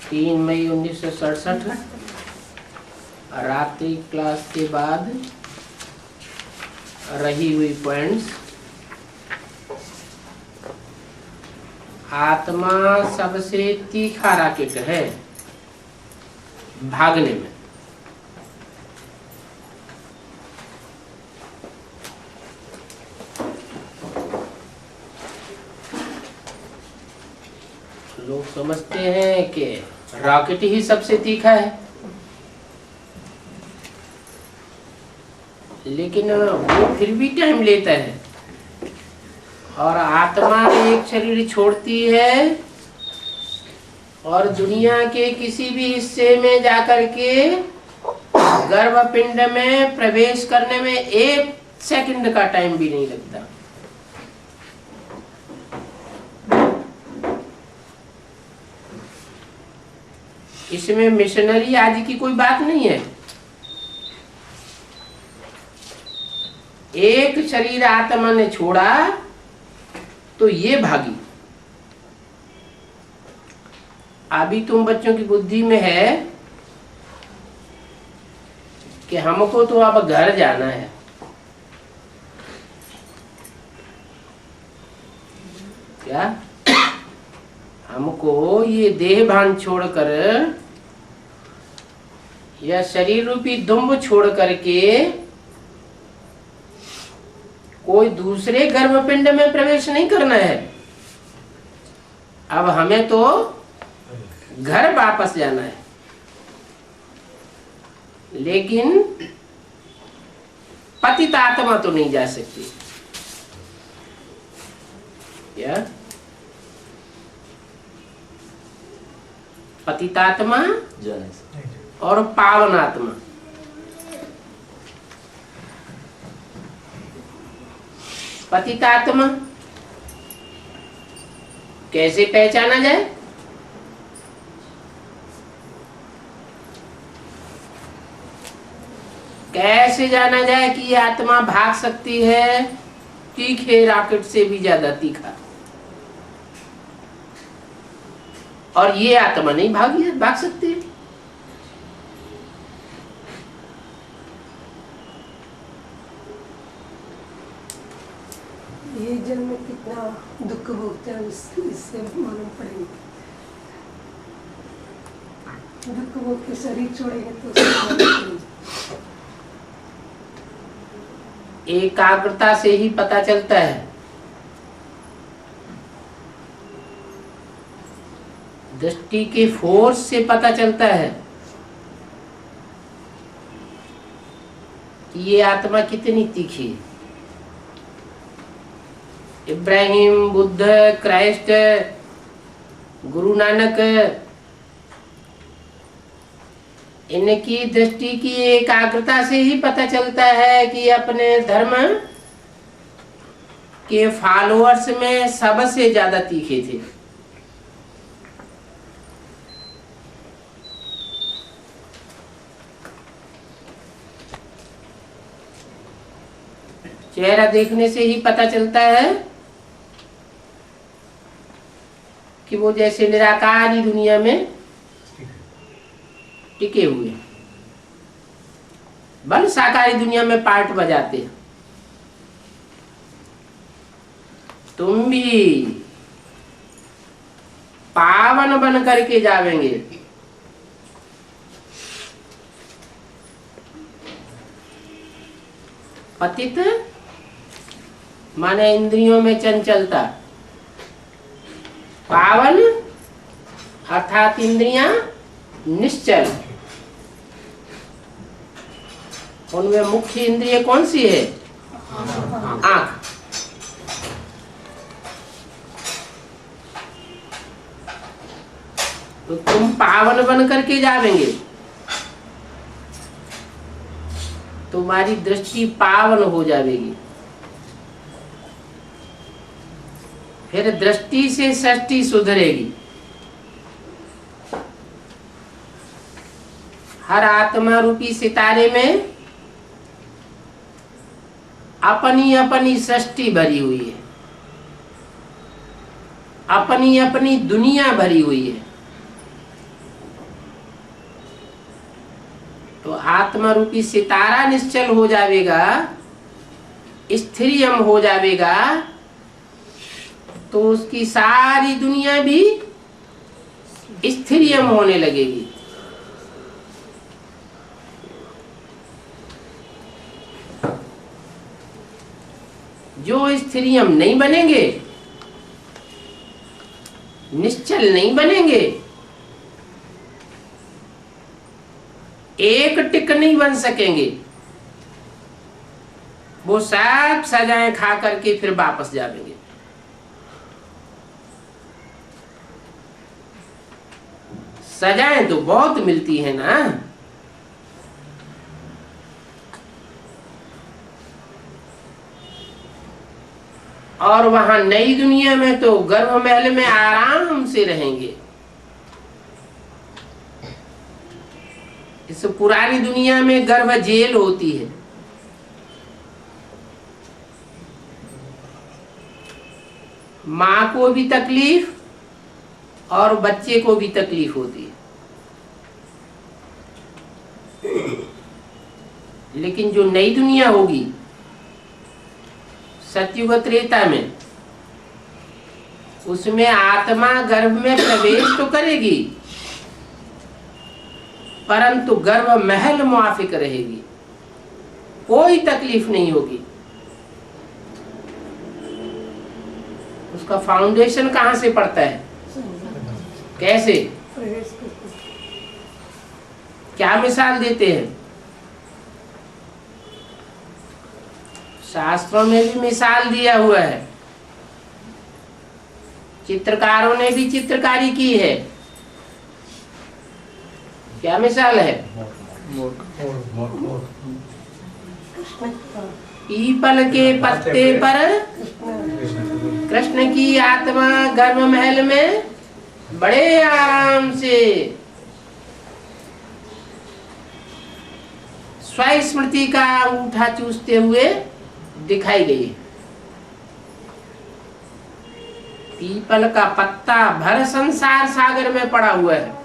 3 मई 1967 रात्रि क्लास के बाद रही हुई पॉइंट्स। आत्मा सबसे तीखा रॉकेट है भागने में। लोग समझते हैं कि रॉकेट ही सबसे तीखा है, लेकिन वो फिर भी टाइम लेता है। और आत्मा एक शरीर छोड़ती है और दुनिया के किसी भी हिस्से में जाकर के गर्भपिंड में प्रवेश करने में 1 सेकंड का टाइम भी नहीं लगता। इसमें मिशनरी आदि की कोई बात नहीं है। एक शरीर आत्मा ने छोड़ा तो ये भागी। अभी तुम बच्चों की बुद्धि में है कि हमको तो अब घर जाना है। क्या हमको ये देह भान छोड़कर या शरीर रूपी दुम्ब छोड़ करके कोई दूसरे गर्भपिंड में प्रवेश नहीं करना है। अब हमें तो घर वापस जाना है। लेकिन पतित आत्मा तो नहीं जा सकती। क्या पतितात्मा और पावन आत्मा। पतितात्मा कैसे पहचाना जाए? कैसे जाना जाए कि ये आत्मा भाग सकती है तीखे रॉकेट से भी ज्यादा तीखा, और ये आत्मा नहीं भाग सकती? ये जन्म में कितना दुख भोगते हैं इससे मालूम पड़ेगा। दुख भोग के शरीर छोड़ेंगे तो एकाग्रता से ही पता चलता है। दृष्टि के फोर्स से पता चलता है कि ये आत्मा कितनी तीखी है। इब्राहिम, बुद्ध, क्राइस्ट, गुरु नानक, इनकी दृष्टि की एकाग्रता से ही पता चलता है कि अपने धर्म के फॉलोअर्स में सबसे ज्यादा तीखे थे। चेहरा देखने से ही पता चलता है कि वो जैसे निराकारी दुनिया में टिके हुए, बल साकारी दुनिया में पार्ट बजाते हैं। तुम भी पावन बन करके जावेंगे। पतित माने इंद्रियों में चंचलता, पावन अर्थात इंद्रियां निश्चल। उनमें मुख्य इंद्रिय कौन सी है? आंख। तो तुम पावन बन करके जावेंगे, तुम्हारी दृष्टि पावन हो जाएगी। फिर दृष्टि से सृष्टि सुधरेगी। हर आत्मा रूपी सितारे में अपनी अपनी सृष्टि भरी हुई है, अपनी अपनी दुनिया भरी हुई है। तो आत्मा रूपी सितारा निश्चल हो जाएगा, स्थिरियम हो जाएगा, तो उसकी सारी दुनिया भी स्थिरियम होने लगेगी। जो स्थिरियम नहीं बनेंगे, निश्चल नहीं बनेंगे, एक टिक नहीं बन सकेंगे, वो सब सजाएं खा करके फिर वापस जाएंगे। सजाएं तो बहुत मिलती है ना, और वहां नई दुनिया में तो गर्भ महल में आराम से रहेंगे। इस पुरानी दुनिया में गर्भ जेल होती है, माँ को भी तकलीफ और बच्चे को भी तकलीफ होती है। लेकिन जो नई दुनिया होगी सतयुग त्रेता में, उसमें आत्मा गर्भ में प्रवेश तो करेगी, परंतु गर्भ महल मुआफिक रहेगी, कोई तकलीफ नहीं होगी। उसका फाउंडेशन कहां से पड़ता है, कैसे, क्या मिसाल देते हैं? शास्त्रों में भी मिसाल दिया हुआ है, चित्रकारों ने भी चित्रकारी की है। क्या मिसाल है? पीपल के पत्ते पर कृष्ण की आत्मा गर्भ महल में बड़े आराम से स्वस्मृति का अंगूठा चूसते हुए दिखाई गई। पीपल का पत्ता भर संसार सागर में पड़ा हुआ है,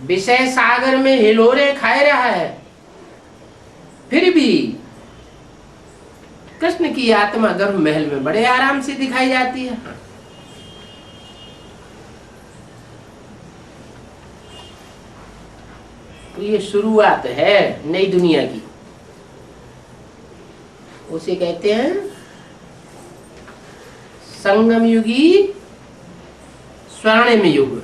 विषय सागर में हिलोरे खाए रहा है, फिर भी कृष्ण की आत्मा गर्भ महल में बड़े आराम से दिखाई जाती है। तो ये शुरुआत है नई दुनिया की, उसे कहते हैं संगम युगी स्वर्णिम युग,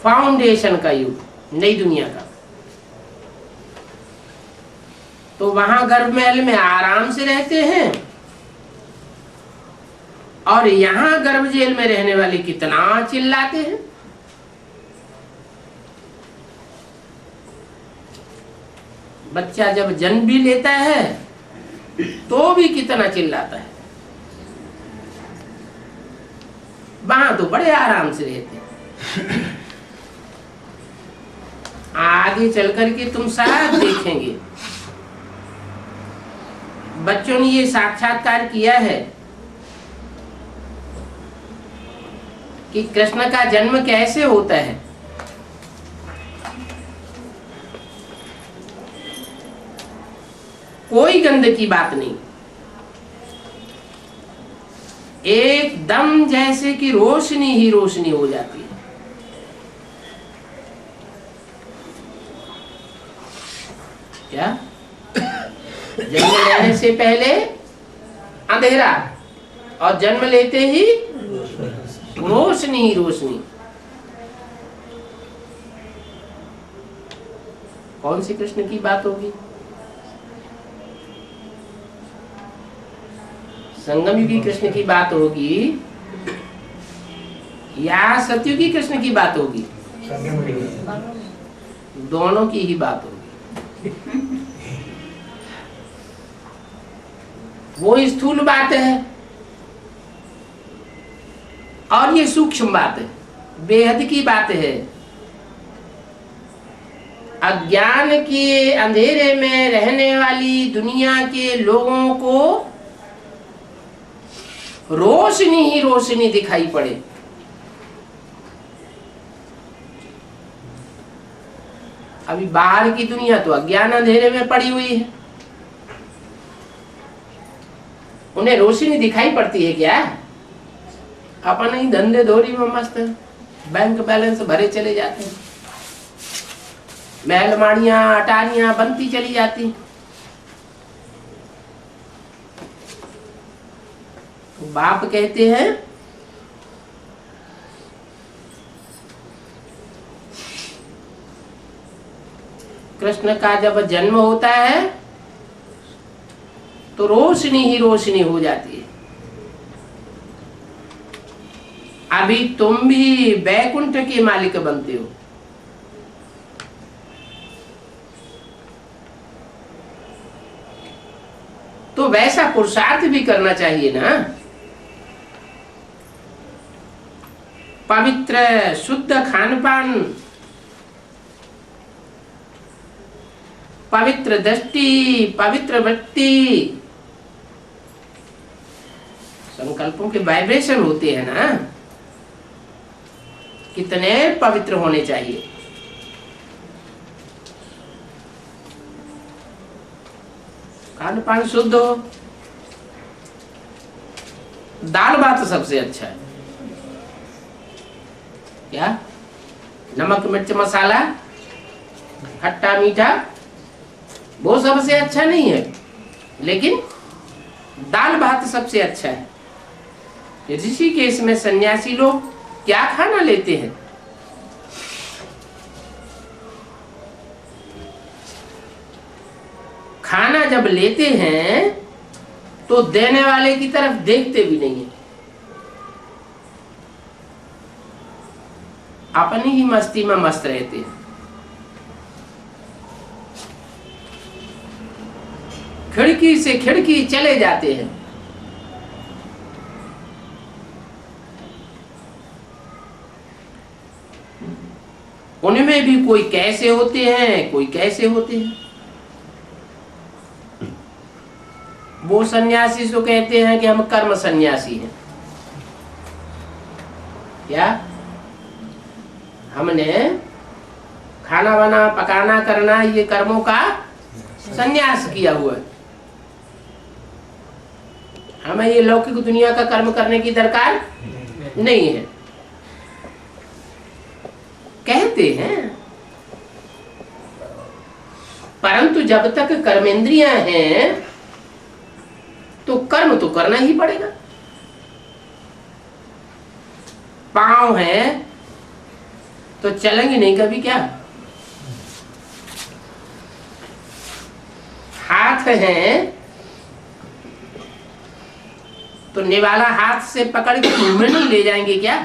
फाउंडेशन का युग, नई दुनिया का। तो वहां गर्भ महल में आराम से रहते हैं, और यहां गर्भ जेल में रहने वाले कितना चिल्लाते हैं। बच्चा जब जन्म भी लेता है तो भी कितना चिल्लाता है, वहां तो बड़े आराम से रहते हैं। आगे चल करके तुम सब देखेंगे, बच्चों ने ये साक्षात्कार किया है कि कृष्ण का जन्म कैसे होता है। कोई गंध की बात नहीं, एकदम जैसे कि रोशनी ही रोशनी हो जाती है। क्या? जन्म लेने से पहले अंधेरा, और जन्म लेते ही रोशनी ही रोशनी। कौन सी कृष्ण की बात होगी? संगम युगी कृष्ण की बात होगी या सतयुगी कृष्ण की बात होगी? दोनों की ही बात होगी। वो स्थूल बात है और ये सूक्ष्म बात है, बेहद की बात है। अज्ञान के अंधेरे में रहने वाली दुनिया के लोगों को रोशनी ही रोशनी दिखाई पड़े, अभी बाहर की दुनिया तो अज्ञान अंधेरे में पड़ी हुई है, उन्हें रोशनी दिखाई पड़ती है क्या? अपन ही धंधे धोरी में मस्त है, बैंक बैलेंस भरे चले जाते हैं, महल माड़ियां अटारियां बनती चली जाती। बाप कहते हैं कृष्ण का जब जन्म होता है तो रोशनी ही रोशनी हो जाती है। अभी तुम भी बैकुंठ के मालिक बनते हो, तो वैसा पुरुषार्थ भी करना चाहिए ना। पवित्र शुद्ध खान पान, पवित्र दृष्टि, पवित्र वृत्ति, संकल्पों के वाइब्रेशन होते हैं ना, कितने पवित्र होने चाहिए। खान पान शुद्ध हो, दाल भात सबसे अच्छा है। क्या नमक मिर्च मसाला खट्टा मीठा वो सबसे अच्छा नहीं है, लेकिन दाल भात सबसे अच्छा है। ऋषिकेश में सन्यासी लोग क्या खाना लेते हैं? खाना जब लेते हैं तो देने वाले की तरफ देखते भी नहीं है, अपनी ही मस्ती में मस्त रहते हैं। खिड़की से खिड़की चले जाते हैं। उनमें भी कोई कैसे होते हैं, कोई कैसे होते हैं। वो सन्यासी जो कहते हैं कि हम कर्म सन्यासी हैं, क्या हमने खाना बना पकाना करना ये कर्मों का सन्यास किया हुआ है, हमें ये लौकिक दुनिया का कर्म करने की दरकार नहीं है, कहते हैं। परंतु जब तक कर्मेंद्रियां हैं तो कर्म तो करना ही पड़ेगा। पांव है तो चलेंगे नहीं कभी क्या? हाथ है तो निवाला हाथ से पकड़ के मुंह में नहीं ले जाएंगे क्या?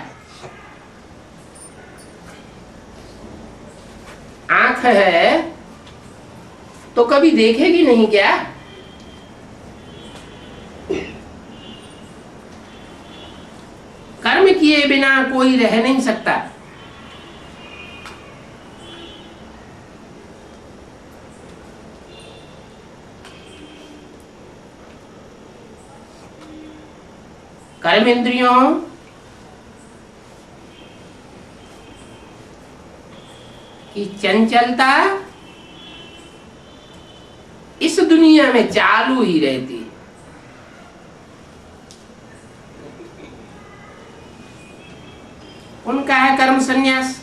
आंख है तो कभी देखेगी नहीं क्या? कर्म किए बिना कोई रह नहीं सकता। कर्मेंद्रियों की चंचलता इस दुनिया में चालू ही रहती है। उनका है कर्म संन्यास।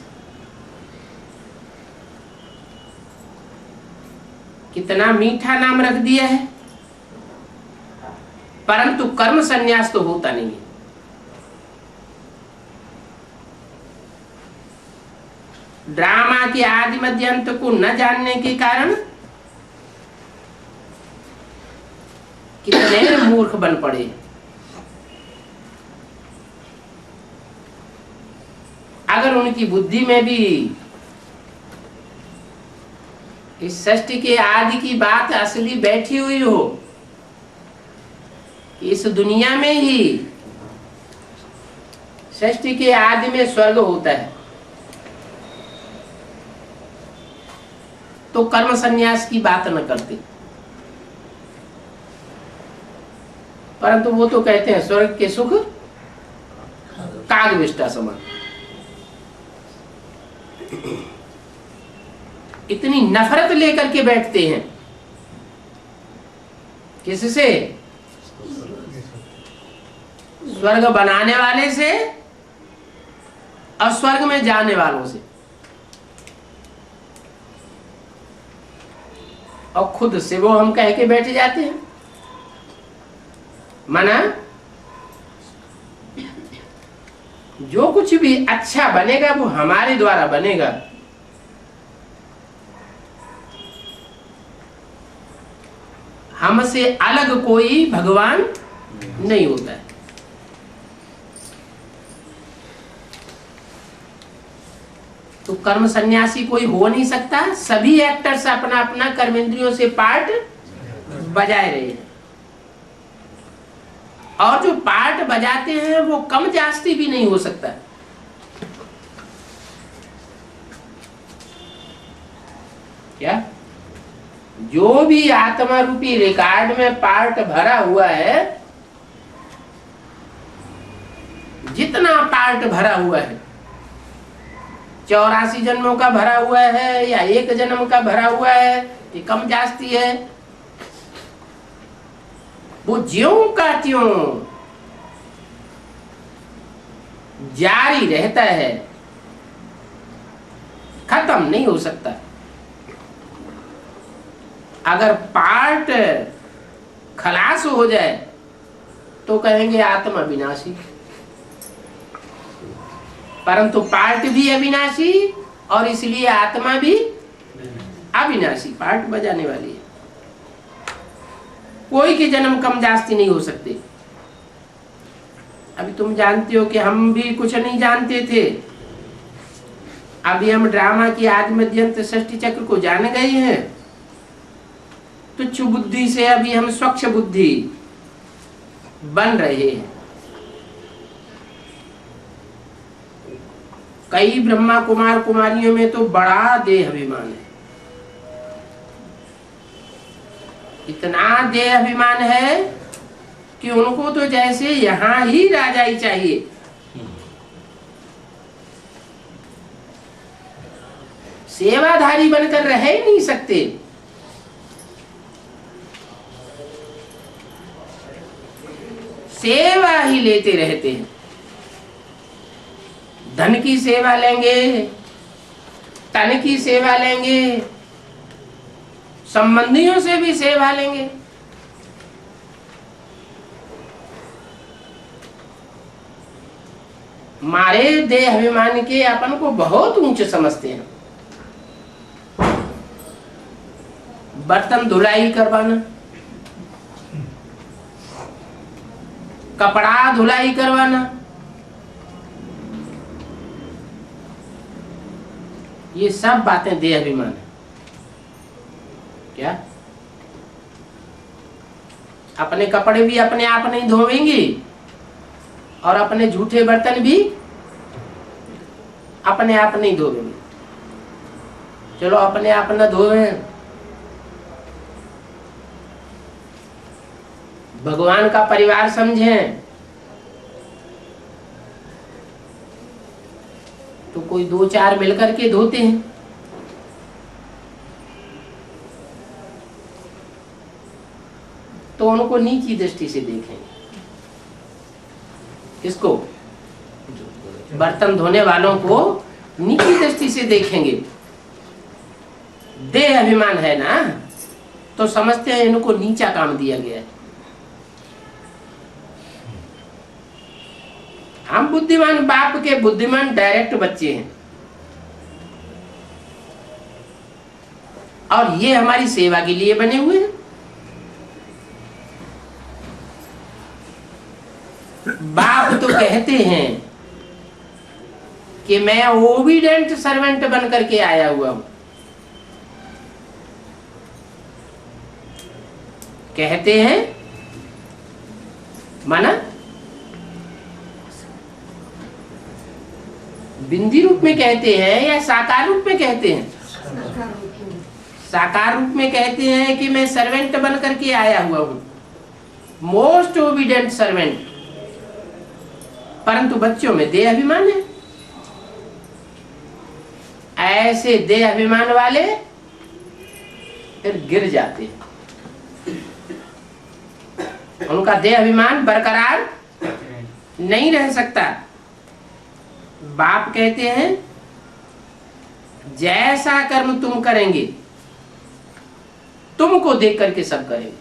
कितना मीठा नाम रख दिया है, परंतु कर्म संन्यास तो होता नहीं है। ड्रामा के आदि मध्य अंत को न जानने के कारण कितने मूर्ख बन पड़े। अगर उनकी बुद्धि में भी इस सृष्टि के आदि की बात असली बैठी हुई हो, इस दुनिया में ही सृष्टि के आदि में स्वर्ग होता है, तो कर्म संन्यास की बात न करते। परंतु वो तो कहते हैं स्वर्ग के सुख काग विष्टा समान। इतनी नफरत लेकर के बैठते हैं। किससे? स्वर्ग बनाने वाले से और स्वर्ग में जाने वालों से, और खुद से वो हम कह के बैठ जाते हैं। माना जो कुछ भी अच्छा बनेगा वो हमारे द्वारा बनेगा। हमसे अलग कोई भगवान नहीं होता है। तो कर्म सन्यासी कोई हो नहीं सकता। सभी एक्टर्स अपना अपना कर्मेंद्रियों से पार्ट बजाए रहे हैं, और जो पार्ट बजाते हैं वो कम जास्ती भी नहीं हो सकता। क्या? जो भी आत्मा रूपी रिकॉर्ड में पार्ट भरा हुआ है, जितना पार्ट भरा हुआ है, 84 जन्मों का भरा हुआ है या एक जन्म का भरा हुआ है, ये कम जास्ती है। वो ज्यों का त्यों जारी रहता है, खत्म नहीं हो सकता। अगर पार्ट खलास हो जाए तो कहेंगे आत्मा विनाशी, परंतु पार्ट भी अविनाशी और इसलिए आत्मा भी अविनाशी। पार्ट बजाने वाली है, कोई के जन्म कम जास्ती नहीं हो सकते। अभी तुम जानते हो कि हम भी कुछ नहीं जानते थे, अभी हम ड्रामा की आदि मध्य अंत षष्टि चक्र को जान गए हैं। तुच्छ बुद्धि से अभी हम स्वच्छ बुद्धि बन रहे हैं। कई ब्रह्मा कुमार कुमारियों में तो बड़ा देह अभिमान है, इतना देह अभिमान है कि उनको तो जैसे यहां ही राजाई चाहिए। सेवाधारी बनकर रह ही नहीं सकते। सेवा ही लेते रहते हैं। धन की सेवा लेंगे, तन की सेवा लेंगे, संबंधियों से भी सेवा लेंगे। मारे देह अभिमान के अपन को बहुत ऊंचे समझते हैं। बर्तन धुलाई करवाना, कपड़ा धुलाई करवाना, ये सब बातें देह अभिमान है। क्या? अपने कपड़े भी अपने आप नहीं धोवेंगे और अपने झूठे बर्तन भी अपने आप नहीं धोवेंगे। चलो अपने आप न धोवे, भगवान का परिवार समझें तो कोई दो चार मिलकर के धोते हैं। तो उनको नीची दृष्टि से देखेंगे। किसको? बर्तन धोने वालों को नीची दृष्टि से देखेंगे। देह अभिमान है ना, तो समझते हैं इनको नीचा काम दिया गया है। हम बुद्धिमान बाप के बुद्धिमान डायरेक्ट बच्चे हैं, और ये हमारी सेवा के लिए बने हुए हैं। बाप तो कहते हैं कि मैं ओबीडेंट सर्वेंट बन करके आया हुआ हूं। कहते हैं माना बिंदी रूप में कहते हैं या साकार रूप में कहते हैं? साकार रूप में कहते हैं कि मैं सर्वेंट बन करके आया हुआ हूं, मोस्ट ओबीडेंट सर्वेंट। परंतु बच्चों में देह अभिमान है। ऐसे देह अभिमान वाले फिर गिर जाते हैं। उनका देह अभिमान बरकरार नहीं रह सकता। बाप कहते हैं जैसा कर्म तुम करेंगे तुमको देख करके सब करेंगे।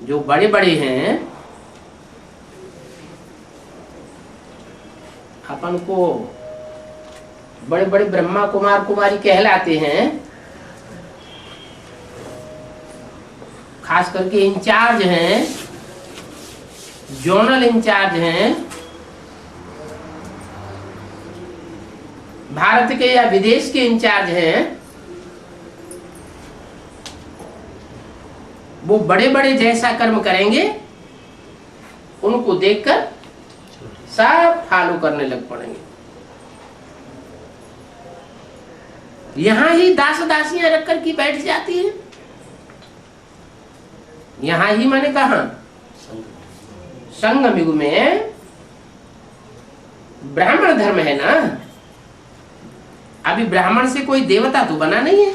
जो बड़े बड़े हैं अपन को बड़े बड़े ब्रह्मा कुमार कुमारी कहलाते हैं, खास करके इंचार्ज हैं, जोनल इंचार्ज हैं, भारत के या विदेश के इंचार्ज हैं, वो बड़े बड़े जैसा कर्म करेंगे उनको देखकर सब फॉलो करने लग पड़ेंगे। यहां ही दास दासियां रख कर की बैठ जाती है। यहां ही मैंने कहा संगम युग में ब्राह्मण धर्म है ना, अभी ब्राह्मण से कोई देवता तो बना नहीं है।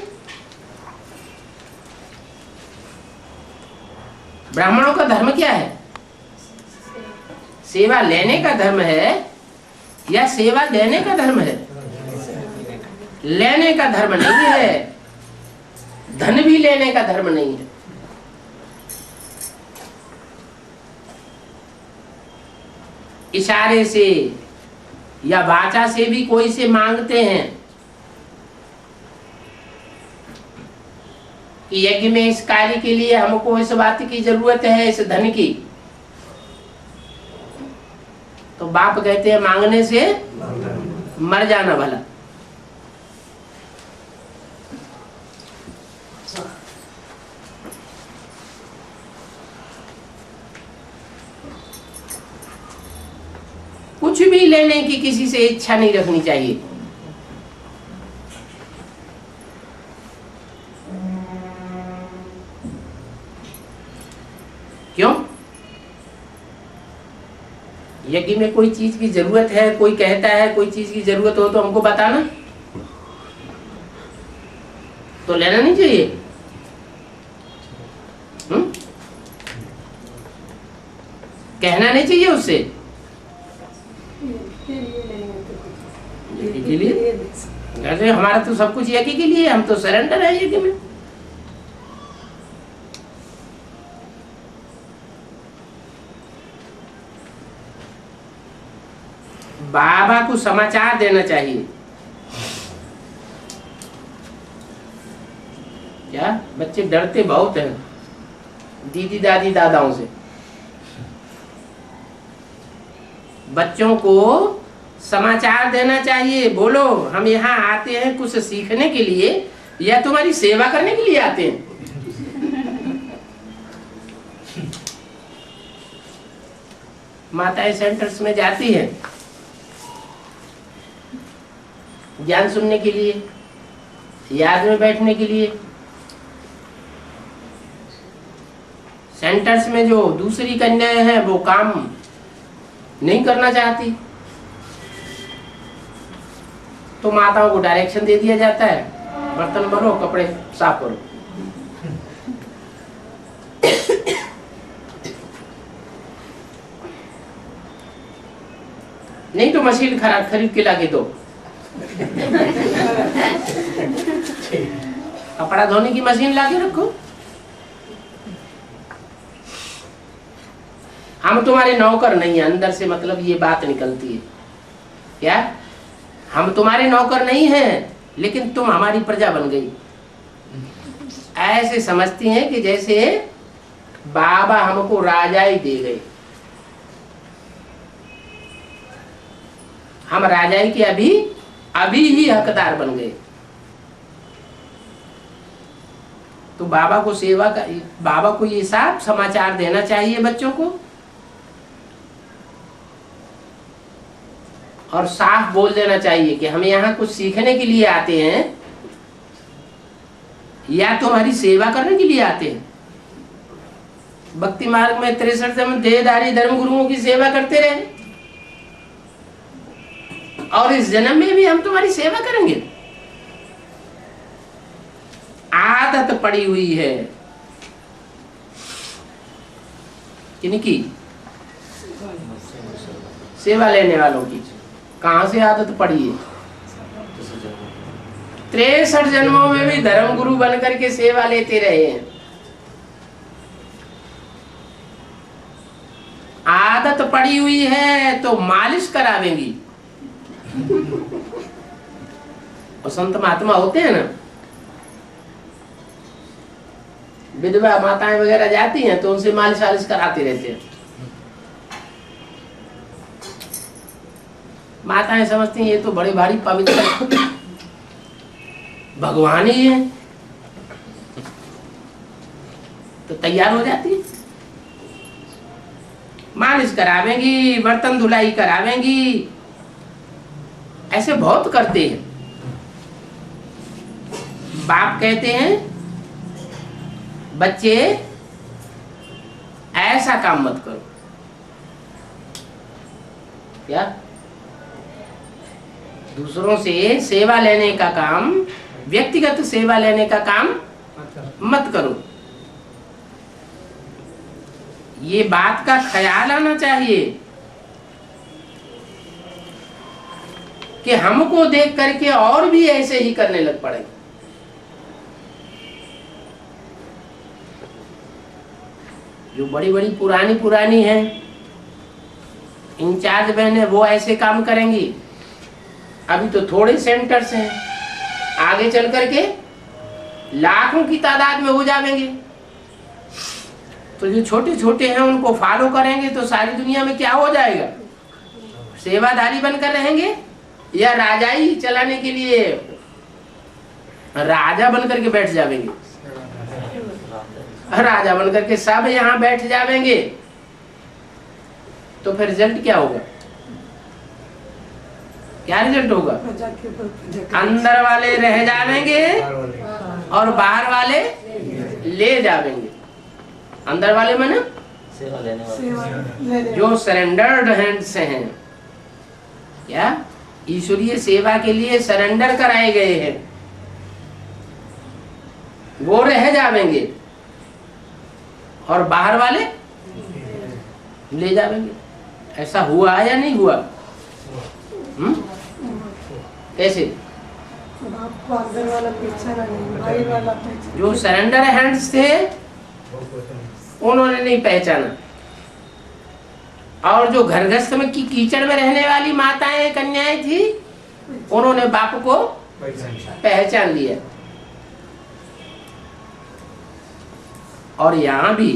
ब्राह्मणों का धर्म क्या है? सेवा लेने का धर्म है या सेवा देने का धर्म है? लेने का धर्म नहीं है, धन भी लेने का धर्म नहीं है। इशारे से या वाचा से भी कोई से मांगते हैं कि यज्ञ में इस कार्य के लिए हमको इस बात की जरूरत है, इस धन की, तो बाप कहते हैं मांगने से मर जाना भला। कुछ भी लेने की किसी से इच्छा नहीं रखनी चाहिए। क्यों? यज्ञ में कोई चीज की जरूरत है, कोई कहता है कोई चीज की जरूरत हो तो हमको बताना, तो लेना नहीं चाहिए। कहना नहीं चाहिए उससे यज्ञ के लिए। अरे हमारा तो सब कुछ यज्ञ के लिए, हम तो सरेंडर है यज्ञ में। बाबा को समाचार देना चाहिए। क्या बच्चे डरते बहुत हैं दीदी दादी दादाओं से। बच्चों को समाचार देना चाहिए, बोलो हम यहाँ आते हैं कुछ सीखने के लिए या तुम्हारी सेवा करने के लिए आते हैं। माताएं सेंटर्स में जाती है ज्ञान सुनने के लिए, याद में बैठने के लिए। सेंटर्स में जो दूसरी कन्याएं हैं वो काम नहीं करना चाहती, तो माताओं को डायरेक्शन दे दिया जाता है, बर्तन भरो कपड़े साफ करो। नहीं तो मशीन खरीद के लाके दो। कपड़ा धोने की मशीन लाके रखो। हम तुम्हारे नौकर नहीं है, अंदर से मतलब ये बात निकलती है क्या? हम तुम्हारे नौकर नहीं हैं, लेकिन तुम हमारी प्रजा बन गई। ऐसे समझती हैं कि जैसे बाबा हमको राजा ही दे गए। हम राजाई के अभी ही हकदार बन गए। तो बाबा को सेवा का, बाबा को ये साफ समाचार देना चाहिए बच्चों को, और साफ बोल देना चाहिए कि हम यहाँ कुछ सीखने के लिए आते हैं या तुम्हारी सेवा करने के लिए आते हैं। भक्ति मार्ग में 63 जन्म देहधारी धर्म गुरुओं की सेवा करते रहे। और इस जन्म में भी हम तुम्हारी सेवा करेंगे। आदत पड़ी हुई है किनकी? सेवा लेने वालों की। कहां से आदत पड़ी है? 63 जन्मों में भी धर्म गुरु बन करके सेवा लेते रहे हैं। आदत पड़ी हुई है तो मालिश करावेंगी। और संत महात्मा होते हैं ना, विधवा माताएं वगैरह जाती हैं तो उनसे मालिश वालिश कराते रहते हैं। माताएं समझती हैं ये तो बड़े भारी पवित्र भगवान ही है, तो तैयार हो जाती है। मालिश करावेंगी, बर्तन धुलाई करावेंगी, ऐसे बहुत करते हैं। बाप कहते हैं बच्चे ऐसा काम मत करो। क्या? दूसरों से सेवा लेने का काम, व्यक्तिगत सेवा लेने का काम मत करो। ये बात का ख्याल आना चाहिए कि हमको देख करके और भी ऐसे ही करने लग पड़ेंगे। जो बड़ी बड़ी पुरानी हैं, इंचार्ज बहनें, वो ऐसे काम करेंगी। अभी तो थोड़े सेंटर्स हैं, आगे चल करके लाखों की तादाद में हो जाएंगे। तो जो छोटे छोटे हैं उनको फॉलो करेंगे तो सारी दुनिया में क्या हो जाएगा? सेवाधारी बनकर रहेंगे या राजाई चलाने के लिए राजा बनकर के बैठ जाएंगे? राजा बनकर के सब यहाँ बैठ जाएंगे तो फिर रिजल्ट क्या होगा? क्या रिजल्ट होगा? अंदर वाले रह जाएंगे और बाहर वाले ले जाएंगे। अंदर वाले माने सेवा लेने वाले, जो सरेंडर्ड हैंड्स हैं, क्या ईश्वरीय सेवा के लिए सरेंडर कराए गए हैं, वो रह जाएंगे और बाहर वाले ले जाएंगे। ऐसा हुआ या नहीं हुआ? कैसे? अंदर वाला पहचाना नहीं, बाहर वाला पहचाना। जो सरेंडर हैंड्स थे उन्होंने नहीं पहचाना, और जो घरगस्थ में की कीचड़ में रहने वाली माताएं कन्याएं थी उन्होंने बाप को पहचान लिया। और यहाँ भी,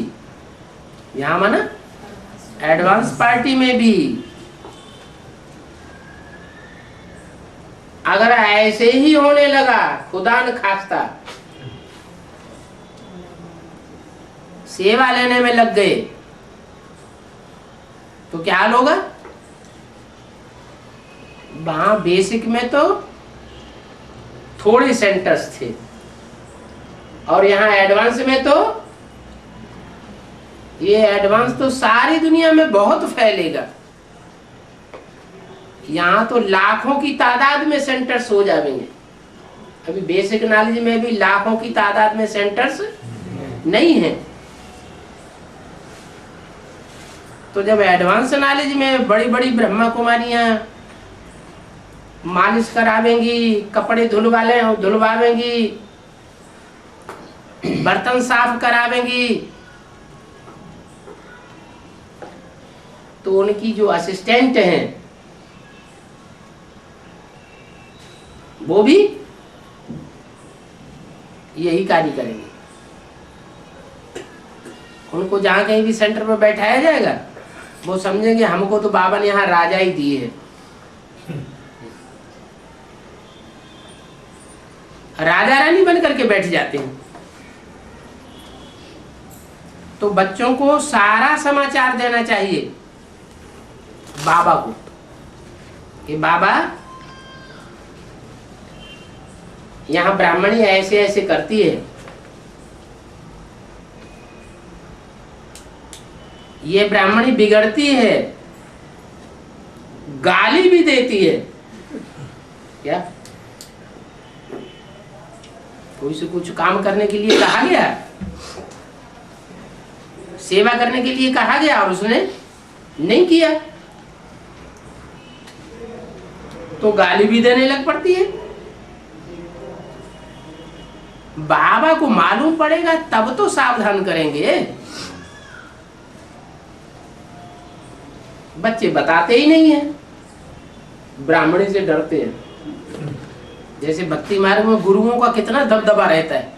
यहाँ माना एडवांस पार्टी में भी अगर ऐसे ही होने लगा, खुदा न खास्ता सेवा लेने में लग गए तो क्या हाल होगा? वहां बेसिक में तो थोड़े सेंटर्स थे और यहाँ एडवांस में तो ये एडवांस तो सारी दुनिया में बहुत फैलेगा। यहाँ तो लाखों की तादाद में सेंटर्स हो जाएंगे। अभी बेसिक नॉलेज में भी लाखों की तादाद में सेंटर्स नहीं है। तो जब एडवांस नॉलेज में बड़ी बड़ी ब्रह्मा कुमारियां मालिश करावेंगी, कपड़े धुलवावेंगी, बर्तन साफ करावेंगी, तो उनकी जो असिस्टेंट हैं वो भी यही कार्य करेंगे। उनको जहां कहीं भी सेंटर पर बैठाया जाएगा वो समझेंगे हमको तो बाबा ने यहाँ राजा ही दिए है। राजा रानी बन करके बैठ जाते हैं। तो बच्चों को सारा समाचार देना चाहिए बाबा को कि बाबा यहाँ ब्राह्मणी ऐसे ऐसे करती है, ये ब्राह्मणी बिगड़ती है, गाली भी देती है, क्या कोई से कुछ काम करने के लिए कहा गया, सेवा करने के लिए कहा गया और उसने नहीं किया तो गाली भी देने लग पड़ती है। बाबा को मालूम पड़ेगा तब तो सावधान करेंगे। बच्चे बताते ही नहीं है, ब्राह्मणी से डरते हैं। जैसे भक्ति मार्ग में गुरुओं का कितना दबदबा रहता है।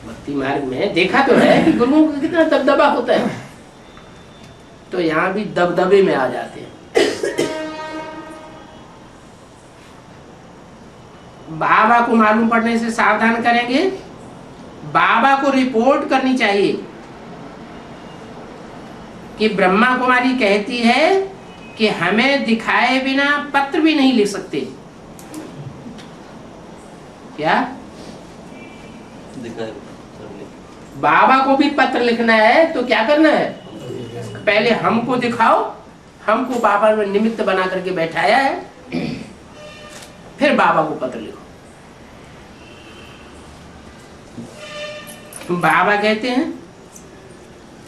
भक्ति मार्ग में देखा तो है कि गुरुओं का कितना दबदबा होता है, तो यहाँ भी दबदबे में आ जाते हैं। बाबा को मालूम पड़ने से सावधान करेंगे। बाबा को रिपोर्ट करनी चाहिए कि ब्रह्मा कुमारी कहती है कि हमें दिखाए बिना पत्र भी नहीं लिख सकते। क्या दिखाए बाबा को भी पत्र लिखना है तो क्या करना है, पहले हमको दिखाओ, हमको बाबा ने निमित्त बना करके बैठाया है, फिर बाबा को पत्र लिखो। बाबा कहते हैं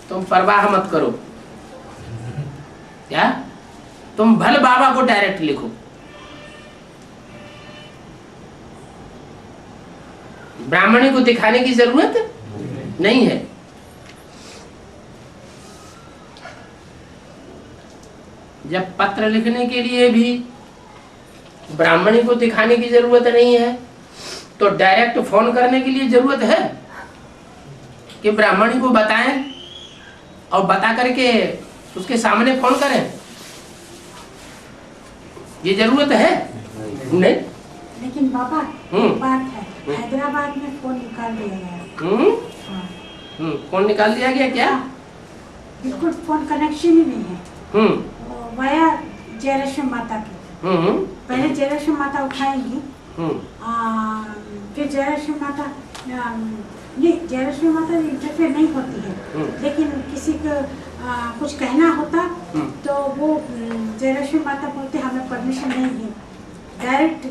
तुम परवाह मत करो, क्या तुम भल बाबा को डायरेक्ट लिखो। ब्राह्मणी को दिखाने की जरूरत नहीं है। जब पत्र लिखने के लिए भी ब्राह्मणी को दिखाने की जरूरत नहीं है तो डायरेक्ट फोन करने के लिए जरूरत है कि ब्राह्मणी को बताएं और बता करके उसके सामने फोन करें। ये जरूरत है नहीं। लेकिन बाबा एक बात है, हैदराबाद में फोन निकाल दिया गया। फोन निकाल दिया गया क्या? बिल्कुल फोन कनेक्शन ही नहीं है। वाया जयलक्ष्मी माता की। पहले जयलक्ष्मी माता उठाएंगी, फिर जयलक्ष्मी माता नहीं, जयलक्ष्मी माता इंटरफेयर नहीं होती है, लेकिन किसी को कुछ कहना होता तो वो जयलक्ष्मी माता बोलते हमें परमिशन नहीं है, डायरेक्ट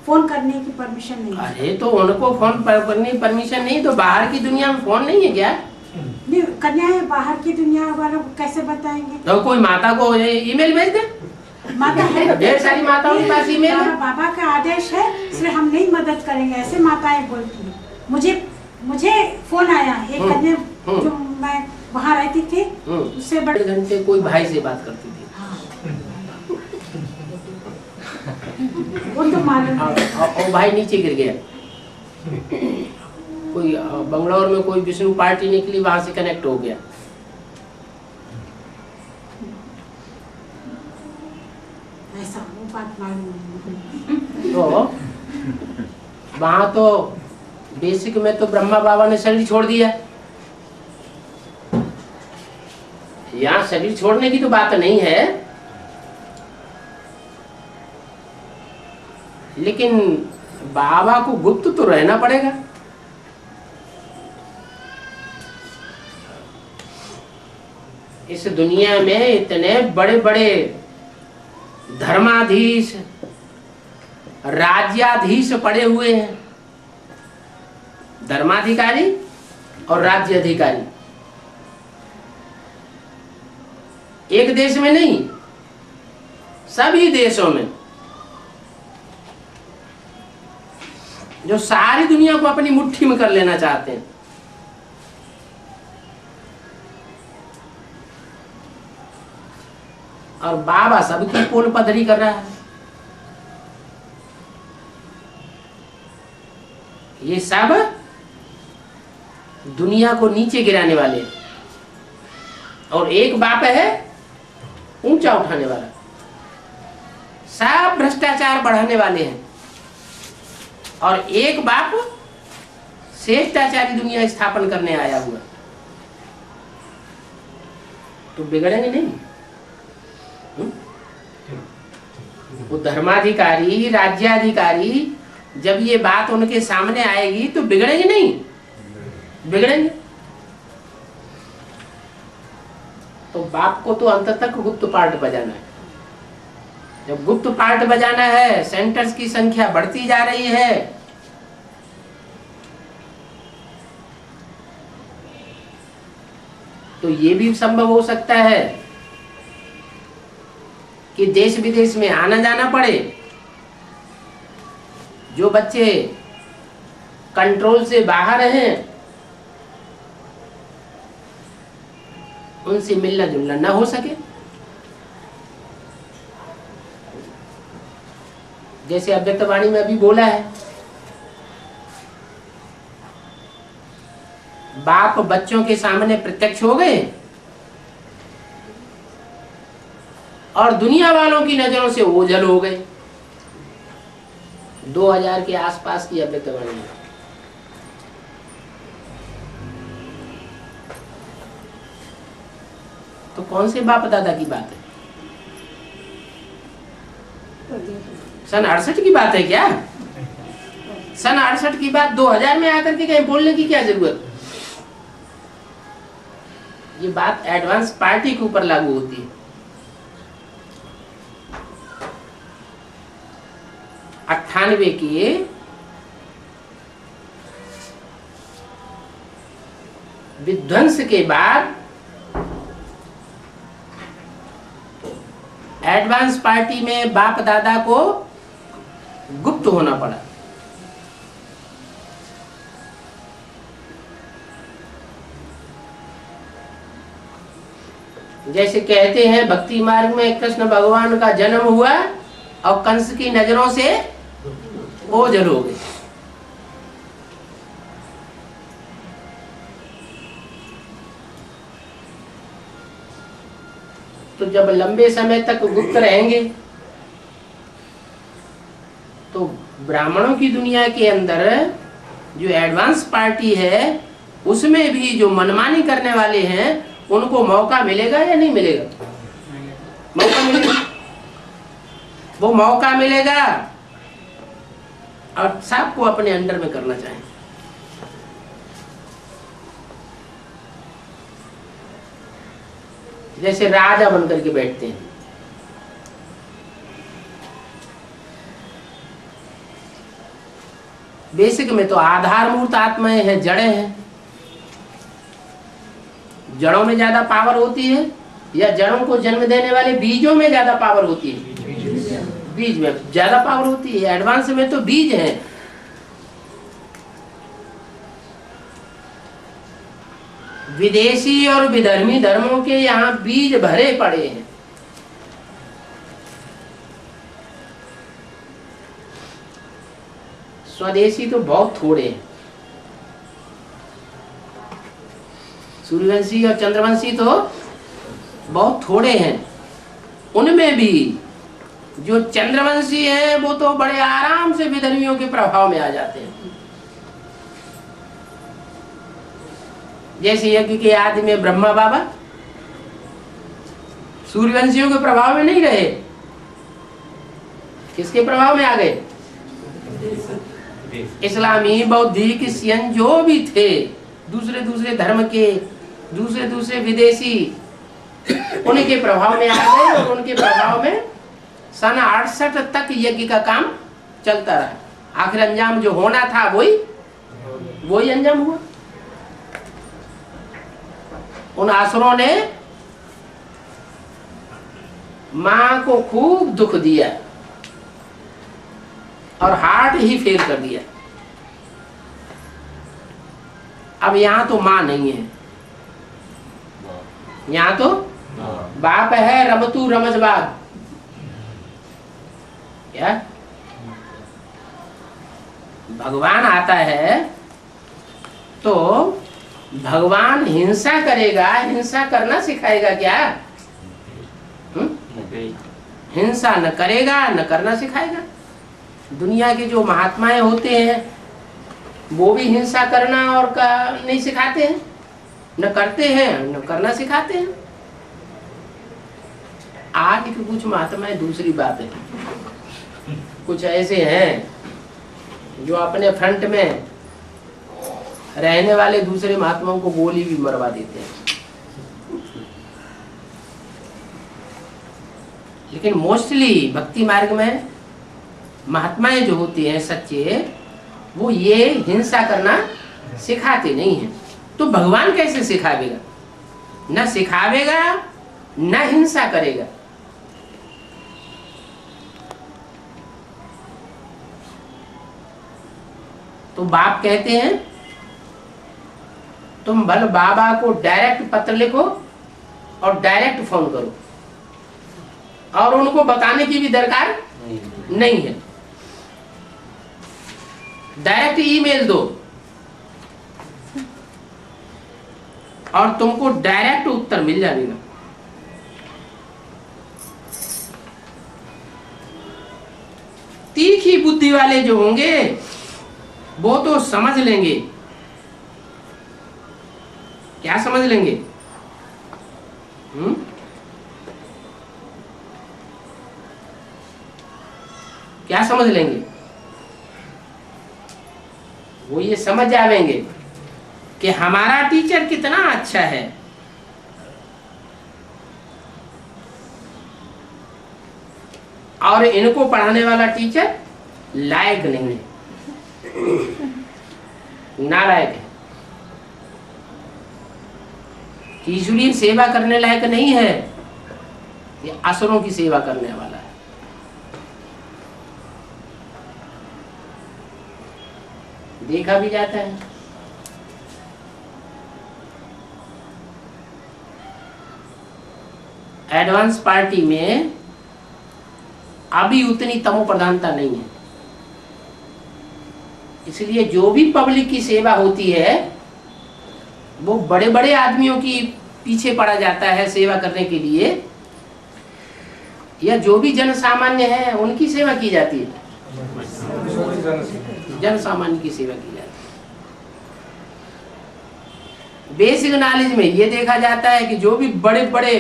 फोन करने की परमिशन नहीं है। अरे तो उनको फोन करने की परमिशन नहीं तो बाहर की दुनिया में फोन नहीं है क्या? नहीं, कन्याएं बाहर की दुनिया वालों को कैसे बताएंगे? तो कोई माता को ईमेल भेज दे। माता है, ढेर सारी माताओं के पास ईमेल है। बाबा का आदेश है, इसलिए हम नहीं मदद करेंगे, ऐसे माताएं बोलती हैं। मुझे फोन आया एक कन्या जो मैं वहाँ रहती थी, उससे बड़े घंटे कोई भाई से बात करती थी। वो तो मालूम है। और भाई नीचे गिर गया। कोई बंगलौर में कोई विष्णु पार्टी निकली, वहां से कनेक्ट हो गया। ऐसा वो बात मालूम नहीं। तो वहां तो बेसिक में तो ब्रह्मा बाबा ने शरीर छोड़ दिया। यहाँ शरीर छोड़ने की तो बात नहीं है, लेकिन बाबा को गुप्त तो रहना पड़ेगा। इस दुनिया में इतने बड़े बड़े धर्माधीश, राज्याधीश पड़े हुए हैं, धर्माधिकारी और राज्य अधिकारी। एक देश में नहीं, सभी देशों में, जो सारी दुनिया को अपनी मुट्ठी में कर लेना चाहते हैं। और बाबा सबकी पोल पधरी कर रहा है। ये सब दुनिया को नीचे गिराने वाले हैं, और एक बाप है ऊंचा उठाने वाला। सब भ्रष्टाचार बढ़ाने वाले हैं, और एक बाप श्रेष्ठाचारी दुनिया स्थापन करने आया हुआ। तो बिगड़ेंगे नहीं। वो धर्माधिकारी, राज्याधिकारी, जब ये बात उनके सामने आएगी तो बिगड़ेंगे नहीं, बिगड़ेंगे। तो तो बाप को तो अंत तक गुप्त पार्ट बजाना है। जब गुप्त पार्ट बजाना है, सेंटर्स की संख्या बढ़ती जा रही है, तो ये भी संभव हो सकता है कि देश विदेश में आना जाना पड़े। जो बच्चे कंट्रोल से बाहर हैं उनसे मिलना जुलना ना हो सके। जैसे अव्यक्तवाणी में अभी बोला है, बाप बच्चों के सामने प्रत्यक्ष हो गए और दुनिया वालों की नजरों से ओझल हो गए। 2000 के आसपास की अव्यक्तवाणी है। तो कौन से बाप दादा की बात है? सन 68 की बात है क्या? सन 68 की बात 2000 में आकर के कहीं बोलने की क्या जरूरत? ये बात एडवांस पार्टी के ऊपर लागू होती है। अट्ठानवे के विध्वंस के बाद एडवांस पार्टी में बाप दादा को गुप्त होना पड़ा। जैसे कहते हैं भक्ति मार्ग में कृष्ण भगवान का जन्म हुआ और कंस की नजरों से ओझल हो गए। तो जब लंबे समय तक गुप्त रहेंगे तो ब्राह्मणों की दुनिया के अंदर जो एडवांस पार्टी है उसमें भी जो मनमानी करने वाले हैं उनको मौका मिलेगा या नहीं मिलेगा? मौका मिलेगा। वो मौका मिलेगा और सबको अपने अंडर में करना चाहेंगे। जैसे राजा बनकर के बैठते हैं। बेसिक में तो आधारभूत आत्माएं हैं, जड़ें हैं। जड़ों में ज्यादा पावर होती है या जड़ों को जन्म देने वाले बीजों में ज्यादा पावर होती है? बीज में ज्यादा पावर होती है। एडवांस में तो बीज है। विदेशी और विधर्मी धर्मों के यहाँ बीज भरे पड़े हैं। स्वदेशी तो बहुत थोड़े हैं। सूर्यवंशी और चंद्रवंशी तो बहुत थोड़े हैं। उनमें भी जो चंद्रवंशी हैं वो तो बड़े आराम से विधर्मियों के प्रभाव में आ जाते हैं। जैसे यज्ञ के आदि में ब्रह्मा बाबा सूर्यवंशियों के प्रभाव में नहीं रहे। किसके प्रभाव में आ गए? इस्लामी, बौद्धिक, सियन जो भी थे, दूसरे दूसरे धर्म के, दूसरे दूसरे विदेशी, उनके प्रभाव में आ गए और उनके प्रभाव में सन 68 तक यज्ञ का काम चलता रहा। आखिर अंजाम जो होना था वही अंजाम हुआ। उन असुरों ने मां को खूब दुख दिया और हार्ट ही फेल कर दिया। अब यहां तो मां नहीं है, यहां तो बाप है। रमतू रमजबाद क्या? भगवान आता है तो भगवान हिंसा करेगा, हिंसा करना सिखाएगा क्या? हिंसा न करेगा न करना सिखाएगा। दुनिया के जो महात्माएं होते हैं वो भी हिंसा करना और नहीं सिखाते हैं, न करते हैं न करना सिखाते हैं। आज के कुछ महात्माएं दूसरी बात है। कुछ ऐसे हैं जो अपने फ्रंट में रहने वाले दूसरे महात्माओं को गोली भी मरवा देते हैं। लेकिन मोस्टली भक्ति मार्ग में महात्माएं जो होती हैं सच्चे, वो ये हिंसा करना सिखाते नहीं हैं। तो भगवान कैसे सिखावेगा? न सिखावेगा न हिंसा करेगा। तो बाप कहते हैं तुम भल बाबा को डायरेक्ट पत्र लिखो और डायरेक्ट फोन करो, और उनको बताने की भी दरकार नहीं है। डायरेक्ट ईमेल दो और तुमको डायरेक्ट उत्तर मिल जाएगा। तीखी बुद्धि वाले जो होंगे वो तो समझ लेंगे। क्या समझ लेंगे? क्या समझ लेंगे? वो ये समझ जाएंगे कि हमारा टीचर कितना अच्छा है, और इनको पढ़ाने वाला टीचर लायक नहीं है, नालायक है, ईश्वरीय सेवा करने लायक नहीं है, ये असुरों की सेवा करने वाला है। देखा भी जाता है। एडवांस पार्टी में अभी उतनी तमो प्रधानता नहीं है, इसलिए जो भी पब्लिक की सेवा होती है वो बड़े बड़े आदमियों की पीछे पड़ा जाता है सेवा करने के लिए, या जो भी जन सामान्य है उनकी सेवा की जाती है, जन सामान्य की सेवा की जाती है। बेसिक नॉलेज में ये देखा जाता है कि जो भी बड़े बड़े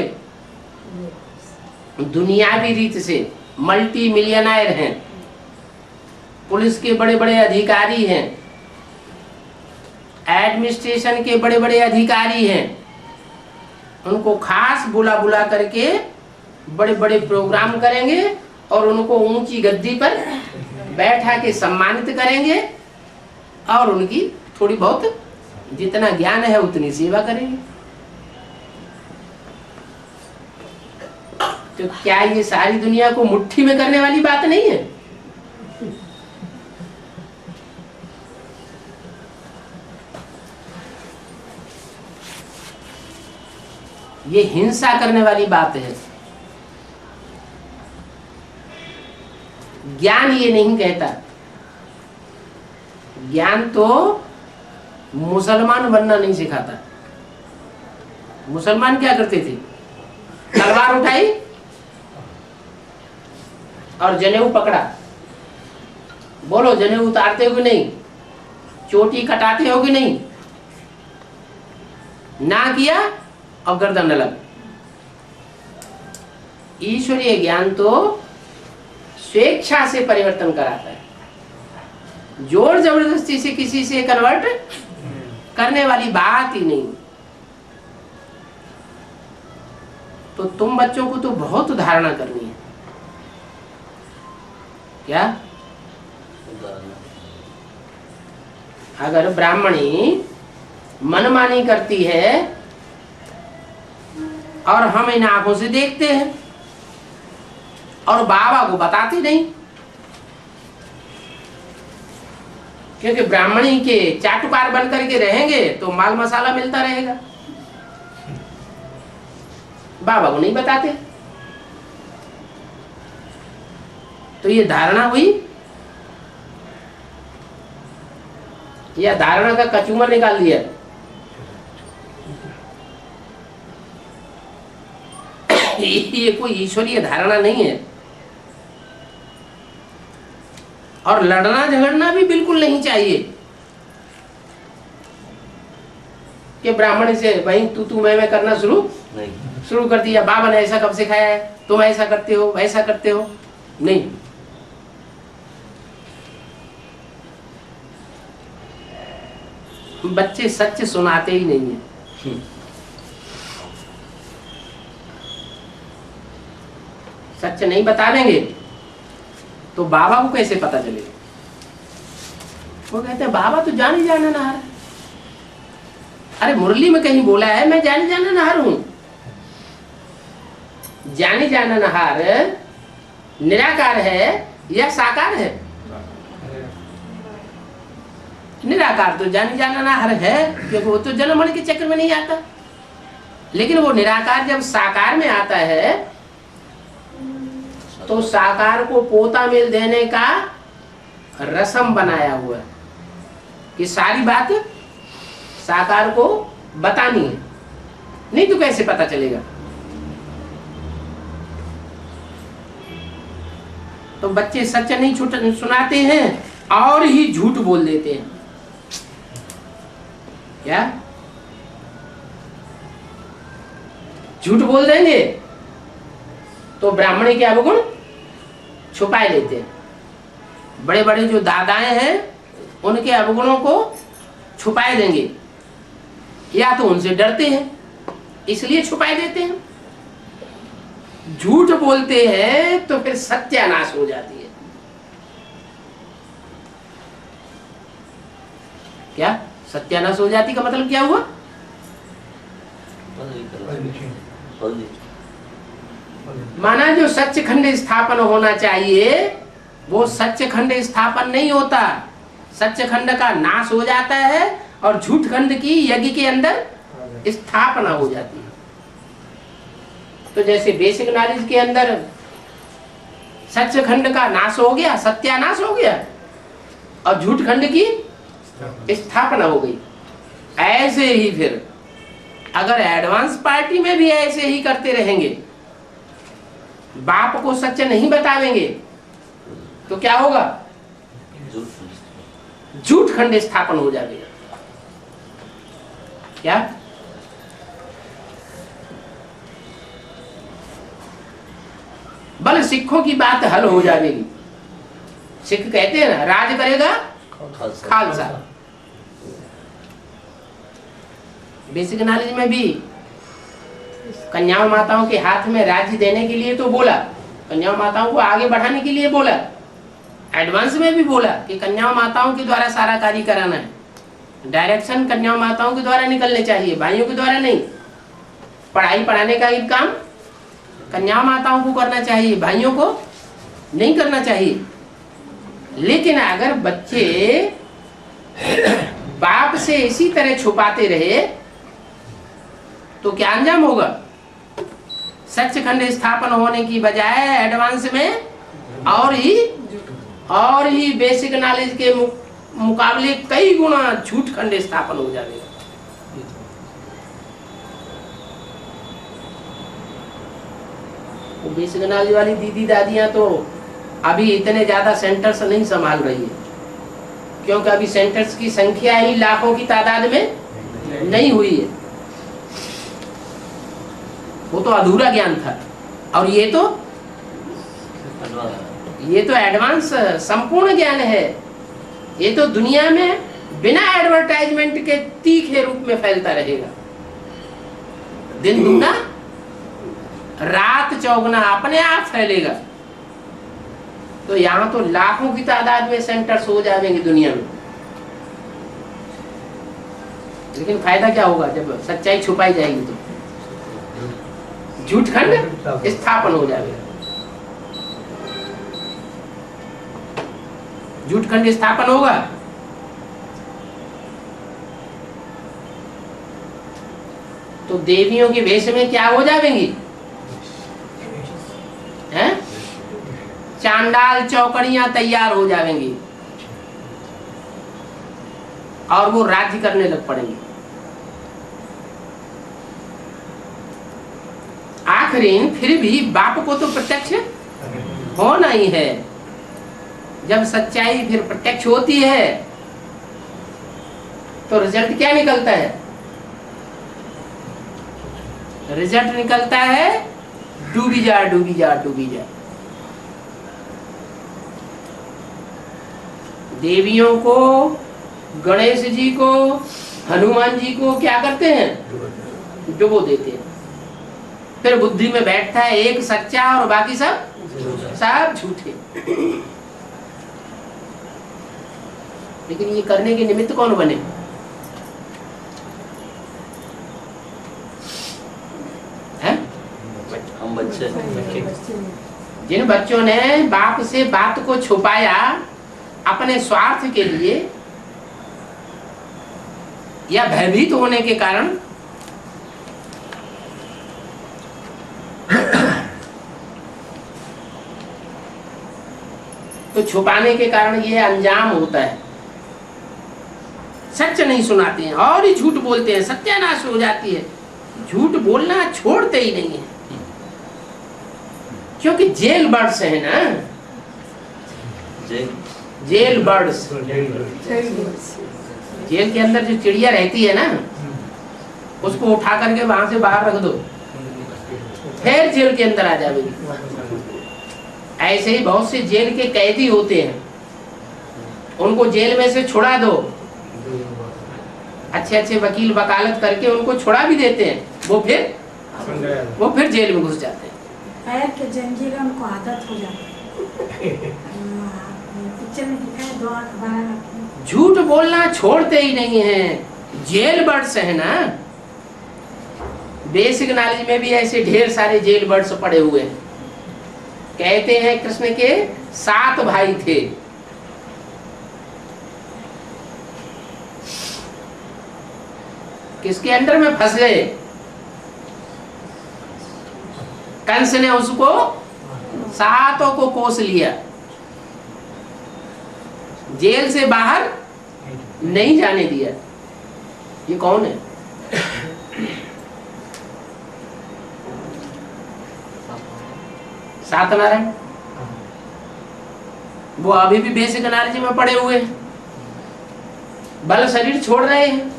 दुनियावी रीत से मल्टी मिलियनर हैं, पुलिस के बड़े बड़े अधिकारी हैं, एडमिनिस्ट्रेशन के बड़े बड़े अधिकारी हैं, उनको खास बुला बुला करके बड़े बड़े प्रोग्राम करेंगे और उनको ऊंची गद्दी पर बैठा के सम्मानित करेंगे, और उनकी थोड़ी बहुत जितना ज्ञान है उतनी सेवा करेंगे। तो क्या ये सारी दुनिया को मुट्ठी में करने वाली बात नहीं है? ये हिंसा करने वाली बात है। ज्ञान ये नहीं कहता। ज्ञान तो मुसलमान बनना नहीं सिखाता। मुसलमान क्या करते थे? तलवार उठाई और जनेऊ पकड़ा। बोलो, जनेऊ उतारते हो कि नहीं? चोटी कटाते हो कि नहीं? ना किया और गर्दन अलग। ईश्वरीय ज्ञान तो स्वेच्छा से परिवर्तन कराता है, जोर जबरदस्ती से किसी से कन्वर्ट करने वाली बात ही नहीं। तो तुम बच्चों को तो बहुत धारणा करनी है। क्या? अगर ब्राह्मणी मनमानी करती है और हम इन आंखों से देखते हैं और बाबा को बताते नहीं, क्योंकि ब्राह्मणी के चाटुकार बन करके रहेंगे तो माल मसाला मिलता रहेगा, बाबा को नहीं बताते। तो ये धारणा हुई, या धारणा का कचूमर निकाल दिया। ये कोई ईश्वरीय धारणा नहीं है। और लड़ना झगड़ना भी बिल्कुल नहीं चाहिए कि ब्राह्मण से भाई तू मैं करना शुरू कर दिया। बाबा ने ऐसा कब सिखाया है? तुम ऐसा करते हो, वैसा करते हो। नहीं, बच्चे सच सुनाते ही नहीं है। सच नहीं बता देंगे तो बाबा को कैसे पता चलेगा? वो कहते हैं बाबा तो जाने जाना नहर है। अरे मुरली में कहीं बोला है मैं जाने जाना नहर हूं? जाने जाना नहर निराकार है या साकार है? निराकार तो जाने जाना नहर है, क्योंकि वो तो जन्म मरण के चक्र में नहीं आता। लेकिन वो निराकार जब साकार में आता है तो साकार को पोता मेल देने का रसम बनाया हुआ है कि सारी बात साकार को बतानी है, नहीं तो कैसे पता चलेगा? तो बच्चे सच नहीं सुनाते हैं और ही झूठ बोल देते हैं। क्या झूठ बोल देंगे तो ब्राह्मणी के अवगुण छुपाए लेते हैं। बड़े बड़े जो दादाएं हैं उनके अवगुणों को छुपाए देंगे, या तो उनसे डरते हैं इसलिए छुपाए देते हैं। झूठ बोलते हैं तो फिर सत्यानाश हो जाती है। क्या सत्यानाश हो जाती का मतलब क्या हुआ? माना जो सच्चखंड स्थापन होना चाहिए वो सच्चखंड स्थापन नहीं होता, सच्चखंड का नाश हो जाता है और झूठखंड की यज्ञ के अंदर स्थापना हो जाती है। तो जैसे बेसिक नॉलेज के अंदर सच्चखंड का नाश हो गया, सत्यानाश हो गया और झूठखंड की स्थापना हो गई। ऐसे ही फिर अगर एडवांस पार्टी में भी ऐसे ही करते रहेंगे, बाप को सच नहीं बतावेंगे तो क्या होगा? झूठ खंड स्थापन हो जाएगा। क्या बल सिखों की बात हल हो जाएगी। सिख कहते हैं ना राज करेगा खालसा। बेसिक नॉलेज में भी कन्या माताओं के हाथ में राज्य देने के लिए तो बोला, कन्या माताओं को आगे बढ़ाने के लिए बोला, एडवांस में भी बोला कि कन्या माताओं के द्वारा सारा कार्य कराना है। डायरेक्शन कन्या माताओं के द्वारा निकलने चाहिए, भाइयों के द्वारा नहीं। पढ़ाई पढ़ाने का एक काम कन्या माताओं को करना चाहिए, भाइयों को नहीं करना चाहिए। लेकिन अगर बच्चे बाप से इसी तरह छुपाते रहे तो क्या अंजाम होगा? सच्चखंड स्थापन होने की बजाय एडवांस में और ही बेसिक नॉलेज के मुकाबले कई गुना झूठ खंड स्थापन हो जाएगा। वो बेसिक नॉलेज वाली दीदी दादियां तो अभी इतने ज्यादा सेंटर्स नहीं संभाल रही है, क्योंकि अभी सेंटर्स की संख्या ही लाखों की तादाद में नहीं हुई है। वो तो अधूरा ज्ञान था और ये तो एडवांस संपूर्ण ज्ञान है। ये तो दुनिया में बिना एडवर्टाइजमेंट के तीखे रूप में फैलता रहेगा। दिन दुगना रात चौगुना अपने आप फैलेगा। तो यहाँ तो लाखों की तादाद में सेंटर्स हो जाएंगे दुनिया में। लेकिन फायदा क्या होगा जब सच्चाई छुपाई जाएगी तो झूठखंड स्थापन हो जाएगा। झूठखंड स्थापन होगा तो देवियों के वेश में क्या हो जाएंगी? हैं? चांडाल चौकड़ियां तैयार हो जाएंगी और वो राज्य करने लग पड़ेंगे। आखिर फिर भी बाप को तो प्रत्यक्ष होना ही है। जब सच्चाई फिर प्रत्यक्ष होती है तो रिजल्ट क्या निकलता है? रिजल्ट निकलता है डूबी जा डूबी जा डूबी जा। देवियों को, गणेश जी को, हनुमान जी को क्या करते हैं? डुबो देते हैं। फिर बुद्धि में बैठता है एक सच्चा और बाकी सब झूठे। लेकिन ये करने के निमित्त कौन बने? हैं? हम बच्चे। जिन बच्चों ने बाप से बात को छुपाया अपने स्वार्थ के लिए या भयभीत होने के कारण, तो छुपाने के कारण ये अंजाम होता है। सच नहीं सुनाते हैं और ही झूठ बोलते हैं, सत्यानाश हो जाती है। झूठ बोलना छोड़ते ही नहीं है, क्योंकि जेल बर्ड्स है ना, जेल बर्ड्स। जेल के अंदर जो चिड़िया रहती है ना, उसको उठा करके वहां से बाहर रख दो, फिर जेल के अंदर आ जाएगी। ऐसे ही बहुत से जेल के कैदी होते हैं, उनको जेल में से छुड़ा दो, अच्छे अच्छे वकील वकालत करके उनको छुड़ा भी देते हैं, वो फिर जेल में घुस जाते हैं। पैर के जंजीर उनको आदत हो जाती है। पिक्चर में दिखाया 2 आंख बना। झूठ बोलना छोड़ते ही नहीं है, जेल बर्ड्स है ना। बेसिक नॉलेज में भी ऐसे ढेर सारे जेल बर्ड्स पड़े हुए हैं। कहते हैं कृष्ण के 7 भाई थे। किसके अंडर में फंस गए? कंस ने उसको 7 को कोस लिया, जेल से बाहर नहीं जाने दिया। ये कौन है? सत्यनारायण। वो अभी भी बेसिक नॉलेज में पड़े हुए हैं, बल शरीर छोड़ रहे हैं,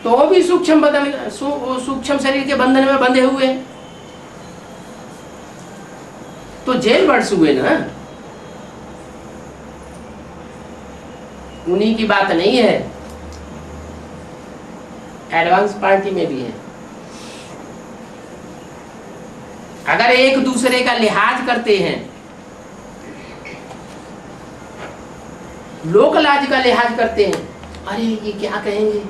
तो वो भी सूक्ष्म शरीर के बंधन में बंधे हुए हैं। तो जेल बर्ड्स हुए ना। उन्हीं की बात नहीं है, एडवांस पार्टी में भी है। अगर एक दूसरे का लिहाज करते हैं, लोक लाज का लिहाज करते हैं, अरे ये क्या कहेंगे,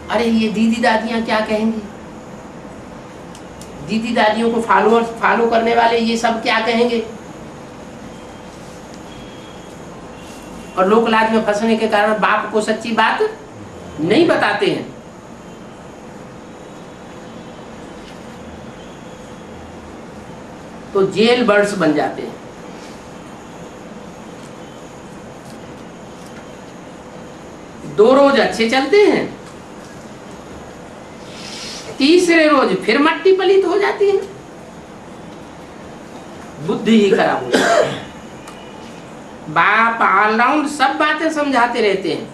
अरे ये दीदी दादियां क्या कहेंगी, दीदी दादियों को फॉलो करने वाले ये सब क्या कहेंगे, और लोक लाज में फंसने के कारण बाप को सच्ची बात नहीं बताते हैं। तो जेल बर्ड्स बन जाते हैं। दो रोज अच्छे चलते हैं, तीसरे रोज फिर मट्टी पलीत हो जाती है, बुद्धि ही खराब हो जाती है। बाप ऑलराउंड सब बातें समझाते रहते हैं,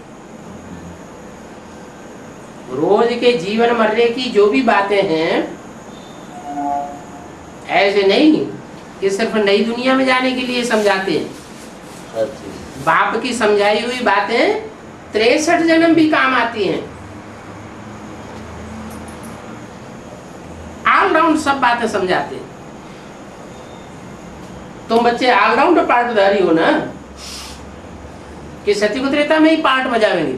रोज के जीवन मर्रे की जो भी बातें हैं, ऐसे नहीं कि सिर्फ नई दुनिया में जाने के लिए समझाते हैं। बाप की समझाई हुई बातें 63 जन्म भी काम आती हैं। ऑलराउंड सब बातें समझाते हैं। तुम बच्चे ऑलराउंड पार्टधारी हो ना, कि सत्युग त्रेता में ही पार्ट बजावेंगे,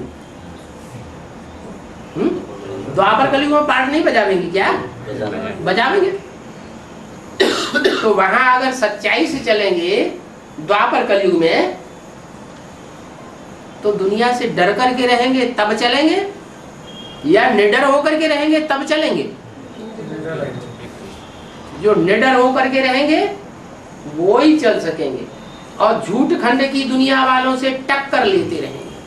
द्वापर कलयुग में पार्ट नहीं बजावेंगे क्या? बजावेंगे। तो वहां अगर सच्चाई से चलेंगे द्वापर कलयुग में, तो दुनिया से डर करके रहेंगे तब चलेंगे, या निडर होकर के रहेंगे तब चलेंगे? जो निडर होकर के रहेंगे वो ही चल सकेंगे, और झूठ खंड की दुनिया वालों से टक्कर लेते रहेंगे।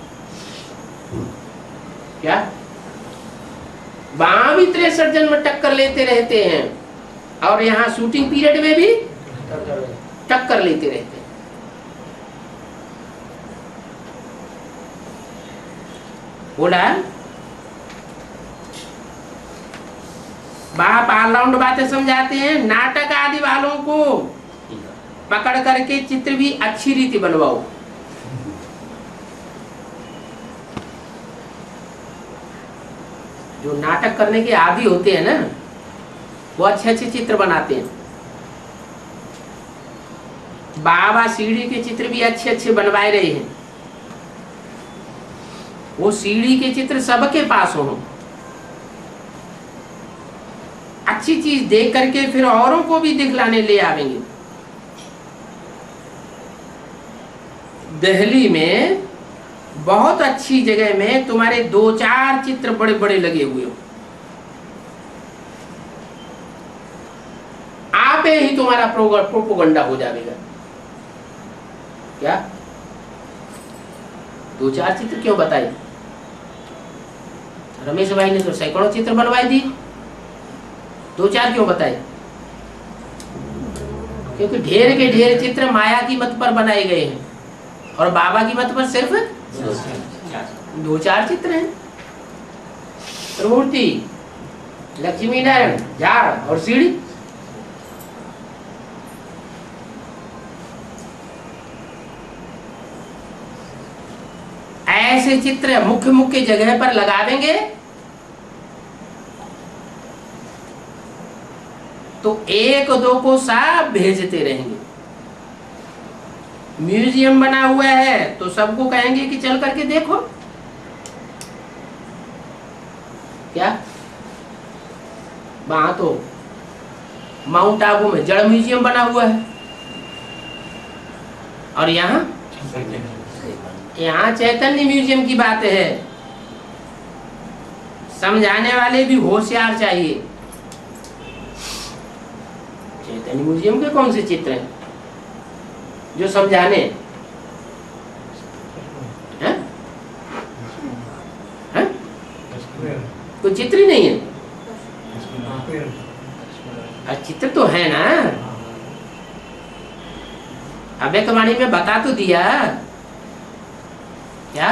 क्या वहां भी 63 जन्म टक्कर लेते रहते हैं, और यहाँ शूटिंग पीरियड में भी टक्कर लेते रहते हैं। बोला बाप ऑलराउंड बातें समझाते हैं। नाटक आदि वालों को पकड़ करके चित्र भी अच्छी रीति बनवाओ। जो नाटक करने के आदी होते हैं ना, वो अच्छे अच्छे चित्र बनाते हैं। बाबा सीढ़ी के चित्र भी अच्छे अच्छे बनवाए रहे हैं। वो सीढ़ी के चित्र सबके पास हो, अच्छी चीज देख करके फिर औरों को भी दिखलाने ले आवेंगे। दिल्ली में बहुत अच्छी जगह में तुम्हारे 2-4 चित्र बड़े बड़े लगे हुए हो, आप ही तुम्हारा प्रोपोगंडा हो जाएगा। क्या 2-4 चित्र क्यों बताए? रमेश भाई ने तो सैकड़ों चित्र बनवाई दी, 2-4 क्यों बताए? क्योंकि ढेर के ढेर चित्र माया की मत पर बनाए गए हैं और बाबा की मत पर सिर्फ 2-4 चित्र हैं। त्रिमूर्ति, लक्ष्मी नारायण, झाड़ और सीढ़ी। ऐसे चित्र मुख्य मुख्य जगह पर लगावेंगे तो 1-2 को सब भेजते रहेंगे। म्यूजियम बना हुआ है तो सबको कहेंगे कि चल करके देखो। क्या वहां तो माउंट आबू में जड़ म्यूजियम बना हुआ है और यहाँ चैतन्य म्यूजियम की बात है। समझाने वाले भी होशियार चाहिए। चैतन्य म्यूजियम के कौन से चित्र हैं जो समझाने हैं? हैं? कोई चित्र ही नहीं है। चित्र तो है ना, अबे कहानी में बता तो दिया। क्या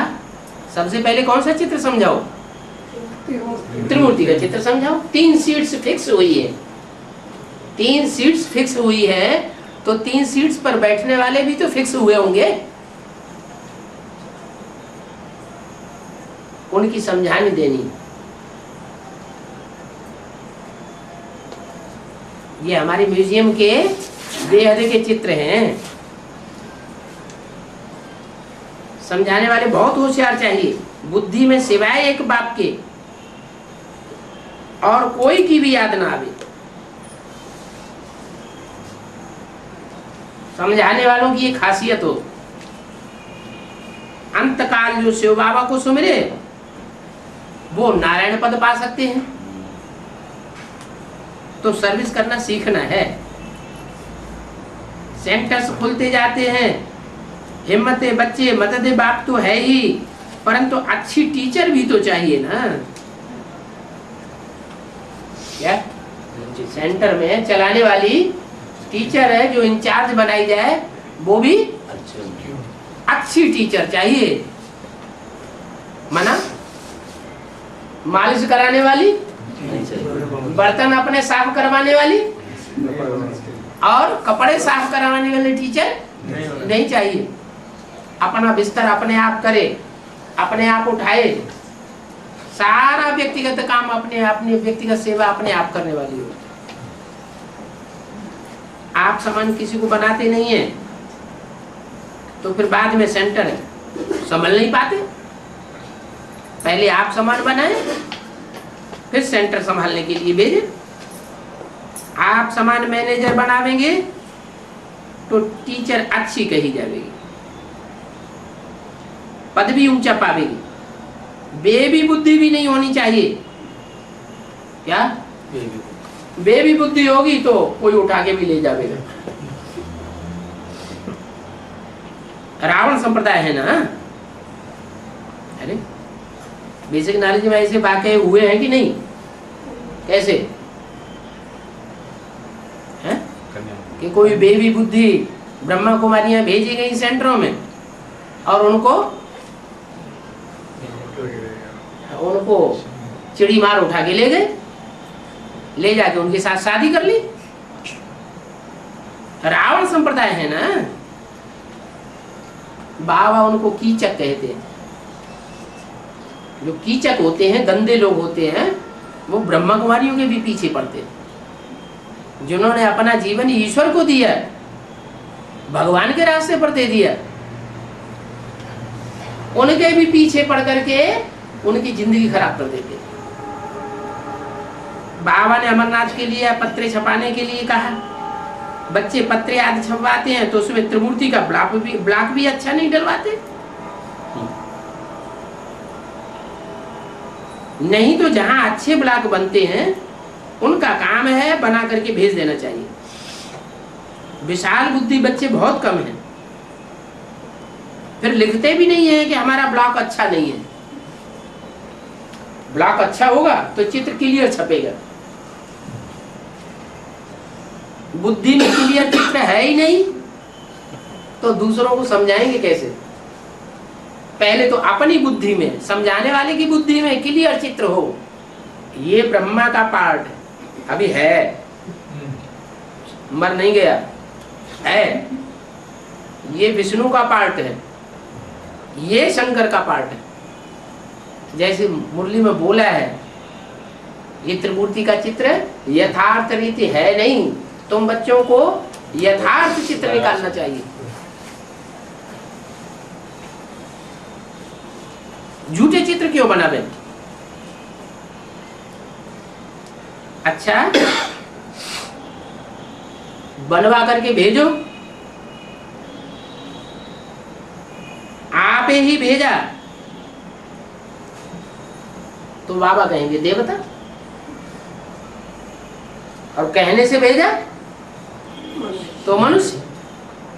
सबसे पहले कौन सा चित्र समझाओ? त्रिमूर्ति का चित्र समझाओ। 3 सीट्स फिक्स हुई है, 3 सीट्स फिक्स हुई है तो 3 सीट्स पर बैठने वाले भी तो फिक्स हुए होंगे, उनकी समझानी देनी। ये हमारे म्यूजियम के बेहद के चित्र हैं। समझाने वाले बहुत होशियार चाहिए। बुद्धि में सिवाय एक बाप के और कोई की भी याद ना आवे। समझाने वालों की ये खासियत हो। अंतकाल जो शिव बाबा को सुमिरे वो नारायण पद पा सकते हैं। तो सर्विस करना सीखना है। सेंटर्स खुलते जाते हैं, हिम्मते बच्चे मदद बाप तो है ही, परंतु अच्छी टीचर भी तो चाहिए ना। क्या सेंटर में चलाने वाली टीचर है जो इंचार्ज बनाई जाए, वो भी अच्छी टीचर चाहिए। मना मालिश कराने वाली, बर्तन अपने साफ करवाने वाली और कपड़े साफ करवाने वाले टीचर नहीं चाहिए। अपना बिस्तर अपने आप करे, अपने आप उठाए, सारा व्यक्तिगत काम अपने व्यक्तिगत सेवा अपने आप करने वाली हो। आप सामान किसी को बनाते नहीं है तो फिर बाद में सेंटर है संभल नहीं पाते। पहले आप सामान बनाए फिर सेंटर संभालने के लिए भेजे। आप सामान मैनेजर बनावेंगे तो टीचर अच्छी कही जाएगी, पद भी ऊंचा पावेगी। बेबी बुद्धि भी नहीं होनी चाहिए। क्या बेबी बुद्धि होगी तो कोई उठा के भी ले जाएगा। रावण संप्रदाय है ना। अरे बेसिक नॉलेज में ऐसे वाकई हुए हैं कि नहीं? कैसे है कि कोई बेबी बुद्धि ब्रह्मा कुमारियां भेजी गई सेंटरों में और उनको चिड़ी मार उठा के ले गए, ले जाके उनके साथ शादी कर ली। रावण संप्रदाय है ना। बाबा उनको कीचक कहते हैं। जो कीचक होते हैं, गंदे लोग होते हैं, वो ब्रह्मा कुमारियों के भी पीछे पड़ते हैं। जिन्होंने अपना जीवन ईश्वर को दिया, भगवान के रास्ते पर दे दिया, उनके भी पीछे पड़ करके उनकी जिंदगी खराब कर देते। बाबा ने अमरनाथ के लिए पत्रे छपाने के लिए कहा, बच्चे पत्रे आदि छपवाते हैं तो उसमें त्रिमूर्ति का ब्लॉक भी अच्छा नहीं डलवाते। नहीं तो जहां अच्छे ब्लॉक बनते हैं उनका काम है बना करके भेज देना चाहिए। विशाल बुद्धि बच्चे बहुत कम हैं, फिर लिखते भी नहीं है कि हमारा ब्लॉक अच्छा नहीं है। ब्लॉक अच्छा होगा तो चित्र क्लियर छपेगा। बुद्धि में क्लियर चित्र है ही नहीं तो दूसरों को समझाएंगे कैसे? पहले तो अपनी बुद्धि में, समझाने वाले की बुद्धि में क्लियर चित्र हो। ये ब्रह्मा का पार्ट अभी है, मर नहीं गया है। ये विष्णु का पार्ट है, ये शंकर का पार्ट है। जैसे मुरली में बोला है, ये त्रिमूर्ति का चित्र यथार्थ रीति है नहीं। तुम बच्चों को यथार्थ चित्र निकालना चाहिए। झूठे चित्र क्यों बनावे? अच्छा बनवा करके भेजो। आप ही भेजा तो बाबा कहेंगे देवता, और कहने से भेजा तो मनुष्य,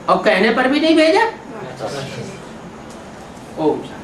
और कहने पर भी नहीं भेजा। ओम शांति।